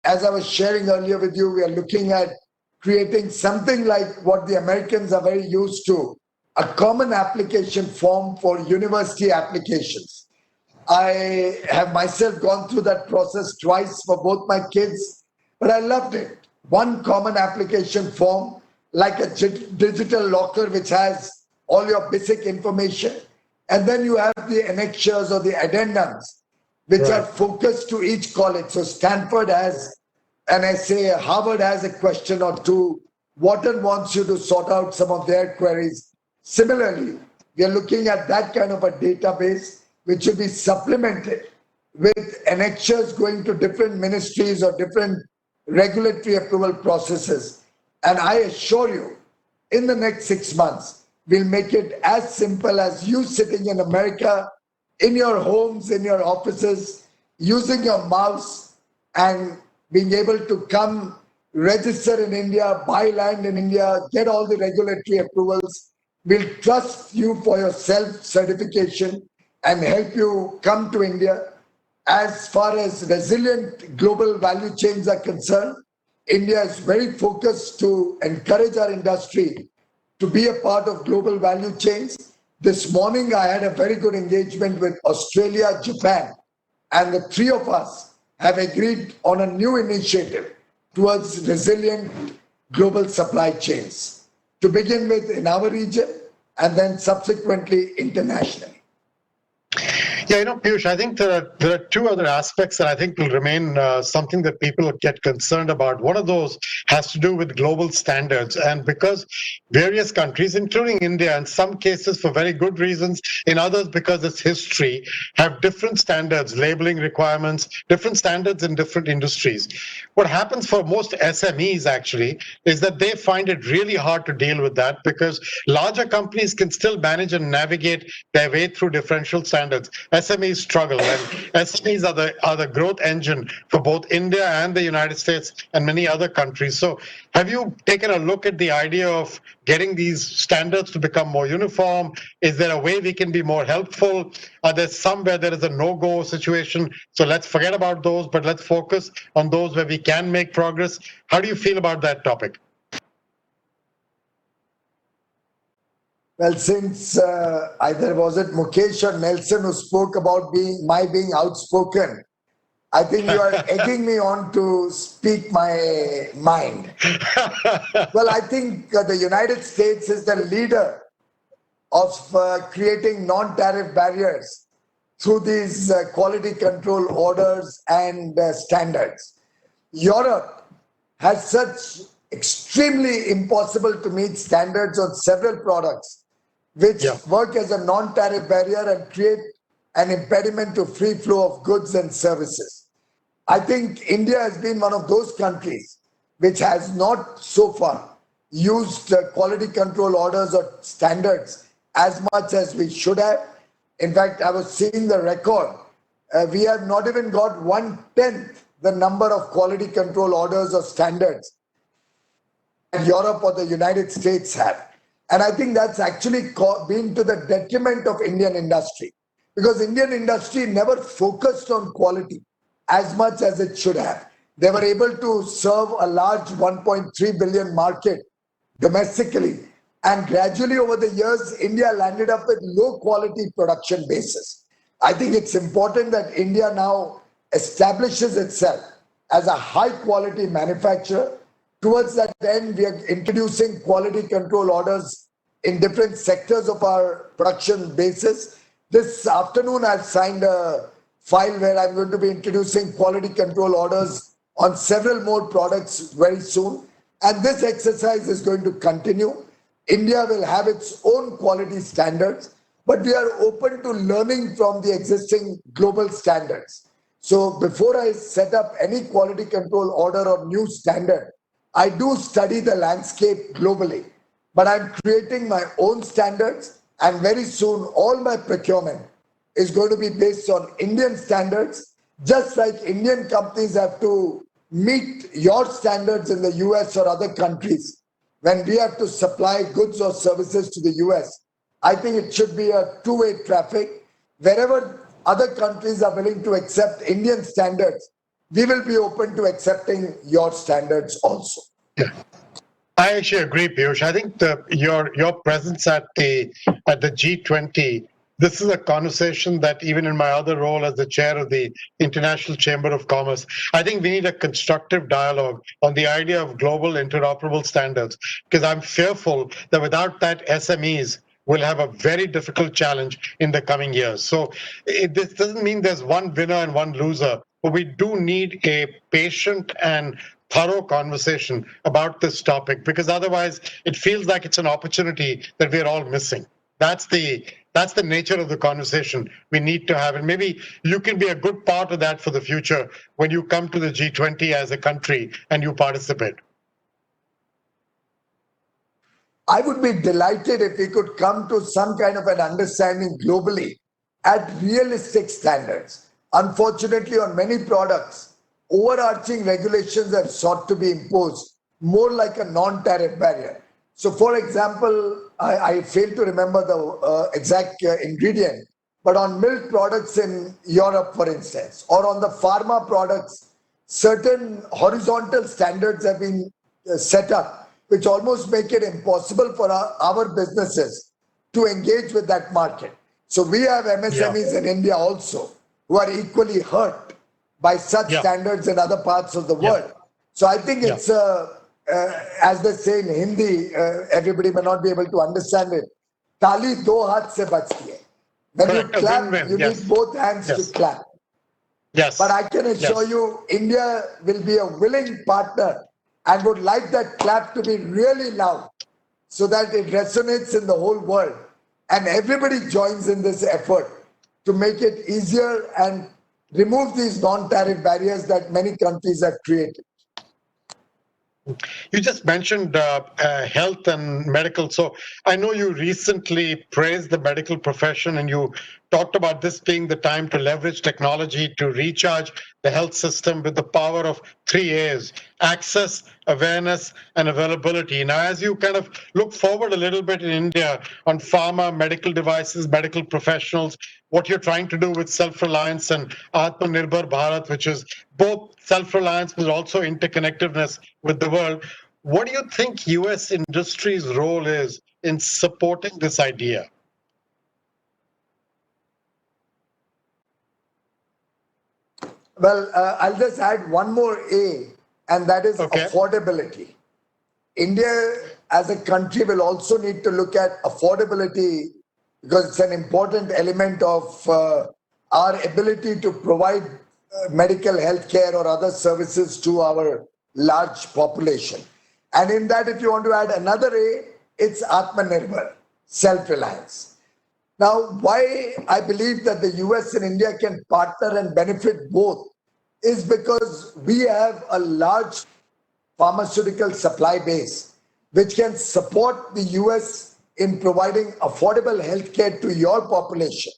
as I was sharing earlier with you, we are looking at creating something like what the Americans are very used to, a common application form for university applications. I have myself gone through that process twice for both my kids, but I loved it. One common application form, like a digital locker, which has all your basic information. And then you have the annexures or the addendums, which are focused to each college. So Stanford has an essay, Harvard has a question or two. Wharton wants you to sort out some of their queries. Similarly, we are looking at that kind of a database, which should be supplemented with annexures going to different ministries or different regulatory approval processes. And I assure you, in the next 6 months, we'll make it as simple as you sitting in America, in your homes, in your offices, using your mouse and being able to come register in India, buy land in India, get all the regulatory approvals. We'll trust you for your self-certification and help you come to India. As far as resilient global value chains are concerned, India is very focused to encourage our industry to be a part of global value chains. This morning, I had a very good engagement with Australia, Japan, and the three of us have agreed on a new initiative towards resilient global supply chains, to begin with in our region and then subsequently internationally. Yeah, Piyush, I think there are two other aspects that I think will remain something that people get concerned about. One of those has to do with global standards. And because various countries, including India, in some cases for very good reasons, in others because it's history, have different standards, labeling requirements, different standards in different industries. What happens for most SMEs actually is that they find it really hard to deal with that because larger companies can still manage and navigate their way through differential standards. SMEs struggle, and SMEs are the growth engine for both India and the United States and many other countries. So have you taken a look at the idea of getting these standards to become more uniform? Is there a way we can be more helpful? Are there some where there is a no-go situation? So let's forget about those, but let's focus on those where we can make progress. How do you feel about that topic? Well, since either was it Mukesh or Nelson who spoke about being outspoken, I think you are egging me on to speak my mind. Well, I think the United States is the leader of creating non-tariff barriers through these quality control orders and standards. Europe has such extremely impossible to meet standards on several products, which work as a non-tariff barrier and create an impediment to free flow of goods and services. I think India has been one of those countries which has not so far used quality control orders or standards as much as we should have. In fact, I was seeing the record. We have not even got 1/10 the number of quality control orders or standards that Europe or the United States have. And I think that's actually been to the detriment of Indian industry, because Indian industry never focused on quality as much as it should have. They were able to serve a large 1.3 billion market domestically. And gradually over the years, India landed up with low quality production bases. I think it's important that India now establishes itself as a high quality manufacturer. Towards that end, we are introducing quality control orders in different sectors of our production bases. This afternoon, I've signed a file where I'm going to be introducing quality control orders on several more products very soon. And this exercise is going to continue. India will have its own quality standards, but we are open to learning from the existing global standards. So before I set up any quality control order or new standard, I do study the landscape globally, but I'm creating my own standards, and very soon all my procurement is going to be based on Indian standards, just like Indian companies have to meet your standards in the US or other countries. When we have to supply goods or services to the US, I think it should be a two-way traffic. Wherever other countries are willing to accept Indian standards, we will be open to accepting your standards also. Yeah. I actually agree, Piyush. I think your presence at the G20. This is a conversation that even in my other role as the chair of the International Chamber of Commerce, I think we need a constructive dialogue on the idea of global interoperable standards. Because I'm fearful that without that, SMEs will have a very difficult challenge in the coming years. So this doesn't mean there's one winner and one loser, but we do need a patient and thorough conversation about this topic, because otherwise it feels like it's an opportunity that we're all missing. That's the nature of the conversation we need to have, and maybe you can be a good part of that for the future when you come to the G20 as a country and you participate. I would be delighted if we could come to some kind of an understanding globally at realistic standards. Unfortunately, on many products, overarching regulations have sought to be imposed more like a non-tariff barrier. So, for example, I fail to remember the exact ingredient, but on milk products in Europe, for instance, or on the pharma products, certain horizontal standards have been set up, which almost make it impossible for our businesses to engage with that market. So we have Yeah, MSMEs in India also who are equally hurt by such yeah, standards in other parts of the yeah, world. So I think yeah. it's, as they say in Hindi, everybody may not be able to understand it. Tali do haath se bachti hai. When you Correct. A clap, win-win. you need Yes, both hands to yes, clap. But yes, I can assure yes. you, India will be a willing partner and would like that clap to be really loud so that it resonates in the whole world and everybody joins in this effort to make it easier and remove these non-tariff barriers that many countries have created. You just mentioned health and medical. So I know you recently praised the medical profession and you talked about this being the time to leverage technology to recharge the health system with the power of three A's: access, awareness, and availability. Now, as you kind of look forward a little bit in India on pharma, medical devices, medical professionals, what you're trying to do with self-reliance and Atmanirbhar Bharat, which is both self-reliance but also interconnectedness with the world. What do you think US industry's role is in supporting this idea? Well, I'll just add one more A, and that is Okay. affordability. India as a country will also need to look at affordability because it's an important element of our ability to provide medical health care or other services to our large population. And in that, if you want to add another A, it's Atmanirbhar, self-reliance. Now, why I believe that the US and India can partner and benefit both is because we have a large pharmaceutical supply base, which can support the US in providing affordable healthcare to your population.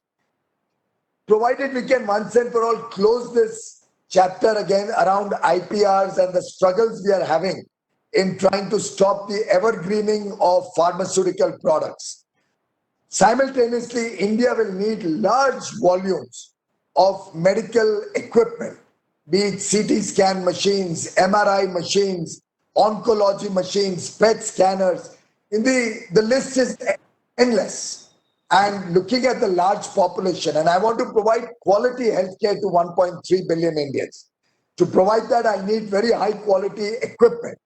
Provided we can once and for all close this chapter again around IPRs and the struggles we are having in trying to stop the evergreening of pharmaceutical products. Simultaneously, India will need large volumes of medical equipment, be it CT scan machines, MRI machines, oncology machines, PET scanners. The list is endless. And looking at the large population, and I want to provide quality healthcare to 1.3 billion Indians. To provide that, I need very high quality equipment.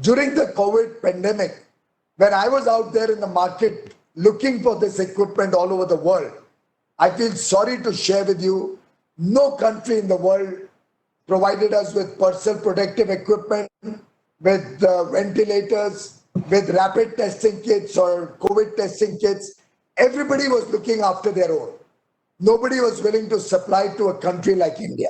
During the COVID pandemic, when I was out there in the market looking for this equipment all over the world, I feel sorry to share with you, no country in the world provided us with personal protective equipment, with ventilators, with rapid testing kits or COVID testing kits. Everybody was looking after their own. Nobody was willing to supply to a country like India.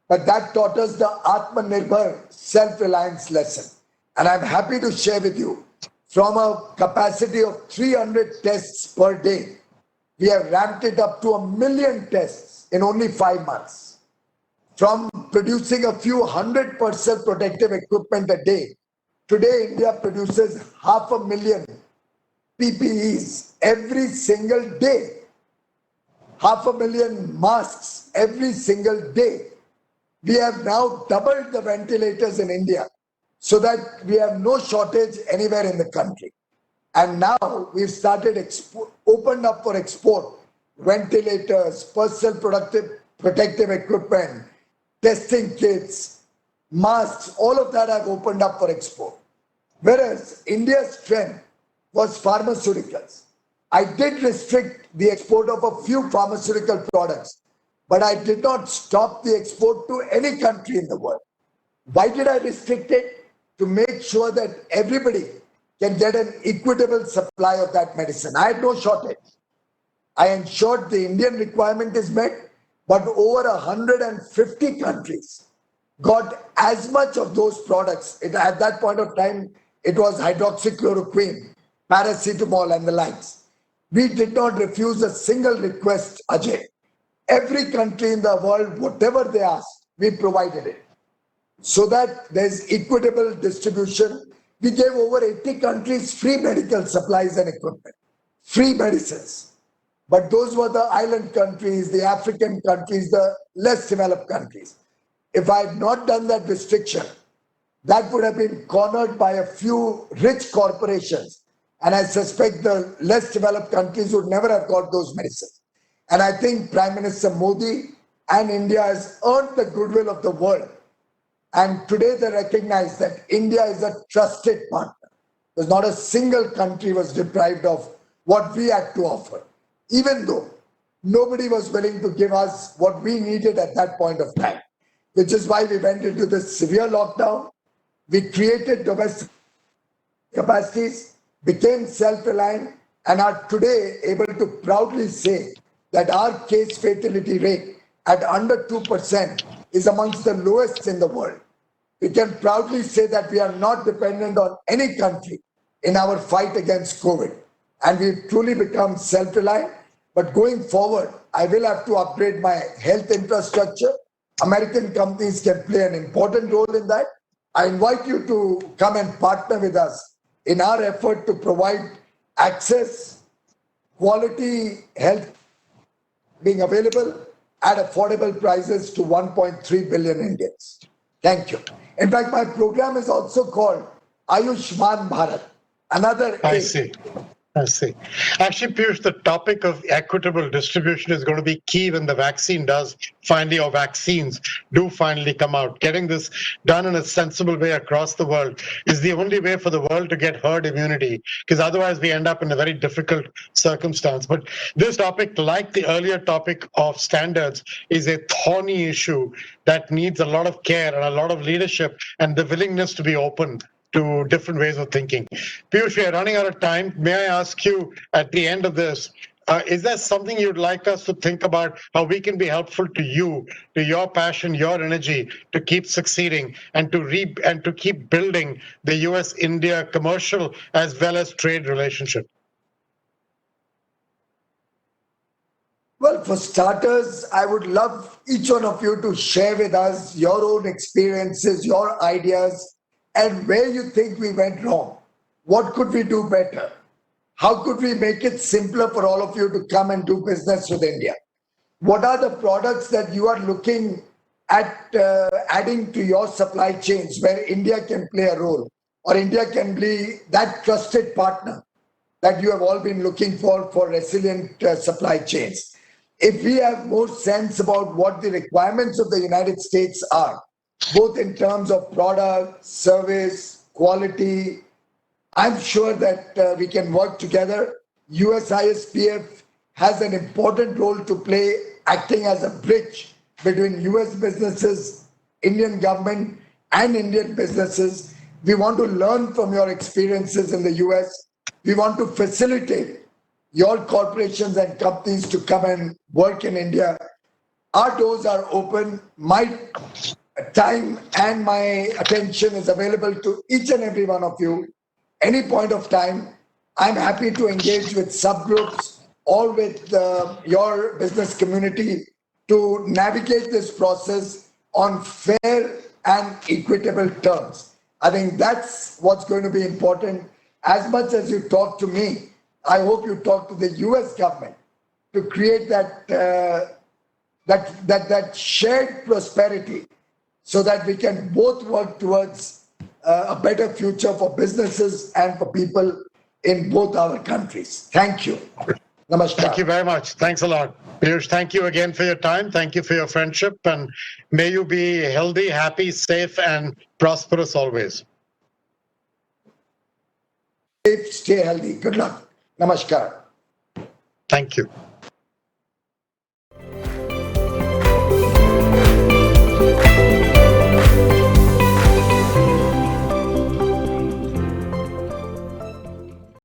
But that taught us the Atmanirbhar self-reliance lesson. And I'm happy to share with you, from a capacity of 300 tests per day, we have ramped it up to 1 million tests in only 5 months. From producing a few hundred personal protective equipment a day, today India produces 500,000 PPEs every single day. 500,000 masks every single day. We have now doubled the ventilators in India so that we have no shortage anywhere in the country. And now we've started opened up for export ventilators, personal protective equipment, testing kits, masks, all of that have opened up for export. Whereas India's strength was pharmaceuticals. I did restrict the export of a few pharmaceutical products, but I did not stop the export to any country in the world. Why did I restrict it? To make sure that everybody can get an equitable supply of that medicine. I had no shortage. I ensured the Indian requirement is met, but over 150 countries got as much of those products. At that point of time, it was hydroxychloroquine, paracetamol, and the likes. We did not refuse a single request, Ajay. Every country in the world, whatever they asked, we provided it. So that there's equitable distribution. We gave over 80 countries free medical supplies and equipment, free medicines. But those were the island countries, the African countries, the less developed countries. If I had not done that restriction, that would have been cornered by a few rich corporations. And I suspect the less developed countries would never have got those medicines. And I think Prime Minister Modi and India has earned the goodwill of the world. And today they recognize that India is a trusted partner. Because not a single country was deprived of what we had to offer, even though nobody was willing to give us what we needed at that point of time, which is why we went into this severe lockdown. We created domestic capacities, became self-reliant, and are today able to proudly say that our case fatality rate at under 2% is amongst the lowest in the world. We can proudly say that we are not dependent on any country in our fight against COVID. And we've truly become self-reliant. But going forward, I will have to upgrade my health infrastructure. American companies can play an important role in that. I invite you to come and partner with us in our effort to provide access, quality health being available at affordable prices to 1.3 billion Indians. Thank you. In fact, my program is also called Ayushman Bharat, another I A. see. I see. Actually, Piyush, the topic of equitable distribution is going to be key when the vaccine does finally, or vaccines do finally come out. Getting this done in a sensible way across the world is the only way for the world to get herd immunity, because otherwise we end up in a very difficult circumstance. But this topic, like the earlier topic of standards, is a thorny issue that needs a lot of care and a lot of leadership and the willingness to be open to different ways of thinking. Piyush, we are running out of time. May I ask you at the end of this, is there something you'd like us to think about how we can be helpful to you, to your passion, your energy, to keep succeeding and to keep building the US-India commercial as well as trade relationship? Well, for starters, I would love each one of you to share with us your own experiences, your ideas, and where you think we went wrong. What could we do better? How could we make it simpler for all of you to come and do business with India? What are the products that you are looking at adding to your supply chains where India can play a role, or India can be that trusted partner that you have all been looking for resilient supply chains? If we have more sense about what the requirements of the United States are, both in terms of product, service, quality, I'm sure that we can work together. USISPF has an important role to play, acting as a bridge between US businesses, Indian government, and Indian businesses. We want to learn from your experiences in the US. We want to facilitate your corporations and companies to come and work in India. Our doors are open. My time and my attention is available to each and every one of you. Any point of time, I'm happy to engage with subgroups or with your business community to navigate this process on fair and equitable terms. I think that's what's going to be important. As much as you talk to me, I hope you talk to the US government to create that shared prosperity so that we can both work towards a better future for businesses and for people in both our countries. Thank you. Thank you Namaskar. very much. Thanks a lot. Piyush, thank you again for your time. Thank you for your friendship. And may you be healthy, happy, safe, and prosperous always. Stay healthy. Good luck. Namaskar. Thank you.